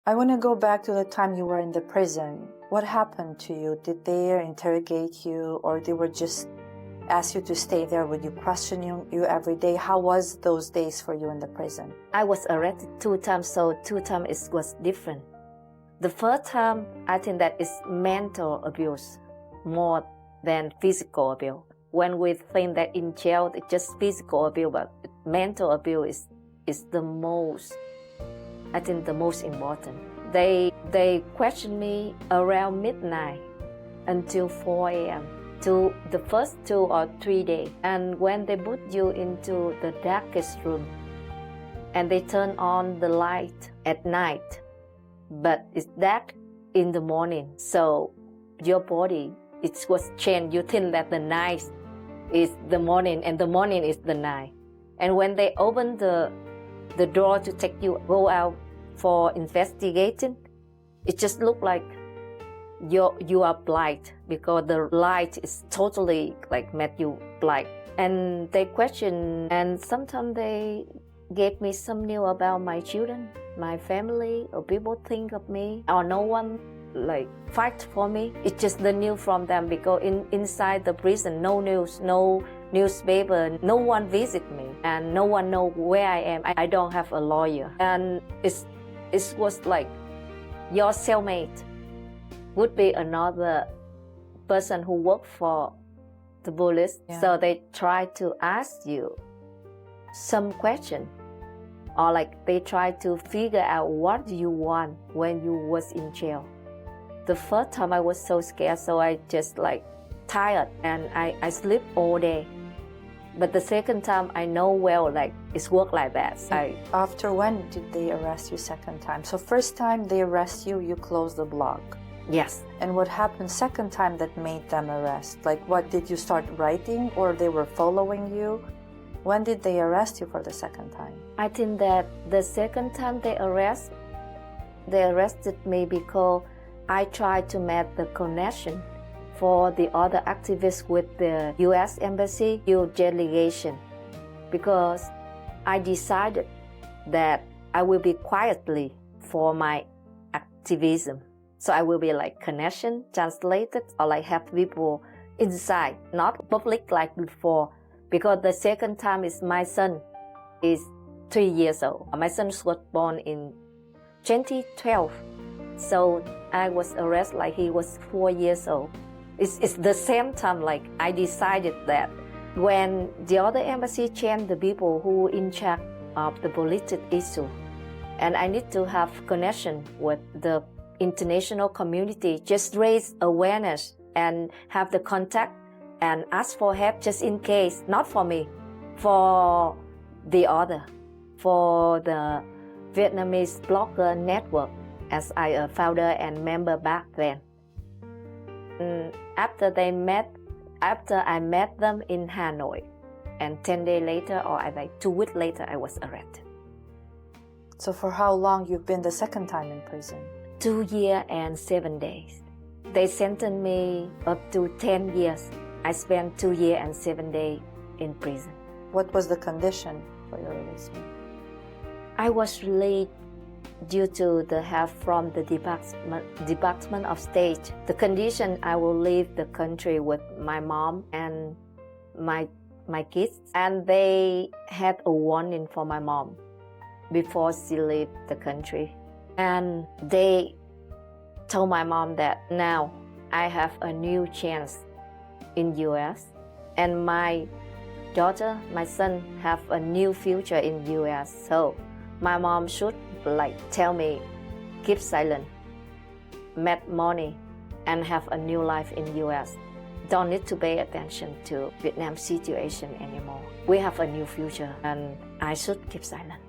I want to go back to the time you were in the prison. What happened to you? Did they interrogate you, or they were just ask you to stay there? Would you question you every day? How was those days for you in the prison? I was arrested 2 times, so 2 times it was different. The first time, I think that is mental abuse more than physical abuse. When we think that in jail it's just physical abuse, but mental abuse is the most, I think, the most important. They questioned me around midnight until 4 a.m. to the first 2 or 3 days. And when they put you into the darkest room and they turn on the light at night, but it's dark in the morning, so your body, it was changed. You think that the night is the morning and the morning is the night. And when they open the door to take you, go out for investigating, it just looked like you are blind because the light is totally like made you blind. And they question, and sometimes they gave me some news about my children, my family, or people think of me, or no one like fight for me. It's just the news from them because inside the prison, no news, no newspaper, no one visit me, and no one know where I am. I don't have a lawyer, and it was like your cellmate would be another person who worked for the police. Yeah. So they try to ask you some question, or like they try to figure out what you want when you was in jail. The first time I was so scared, so I just like tired and I sleep all day. But the second time I know well like it's work like that. After when did they arrest you second time? So first time they arrest you, you close the blog. Yes. And what happened second time that made them arrest? Like what, did you start writing or they were following you? When did they arrest you for the second time? I think that the second time they arrested me because I tried to make the connection for the other activists with the U.S. Embassy, your delegation, because I decided that I will be quietly for my activism. So I will be like connection, translated, or like have people inside, not public like before. Because the second time is my son is 3 years old. My son was born in 2012. So I was arrested like he was 4 years old. It's the same time like I decided that when the other embassy changed the people who in charge of the political issue, and I need to have connection with the international community, just raise awareness and have the contact and ask for help just in case, not for me, for the other, for the Vietnamese blogger network, as I a founder and member back then. After I met them in Hanoi, and 10 days later, or like 2 weeks later, I was arrested. So for how long you've been the second time in prison? 2 years and 7 days. They sentenced me up to 10 years. I spent 2 years and 7 days in prison. What was the condition for your release? I was released due to the help from the Department of State. The condition I will leave the country with my mom and my kids. And they had a warning for my mom before she left the country. And they told my mom that now I have a new chance in U.S. and my daughter, my son have a new future in U.S. So my mom should like tell me, keep silent, make money, and have a new life in U.S. Don't need to pay attention to Vietnam situation anymore. We have a new future and I should keep silent.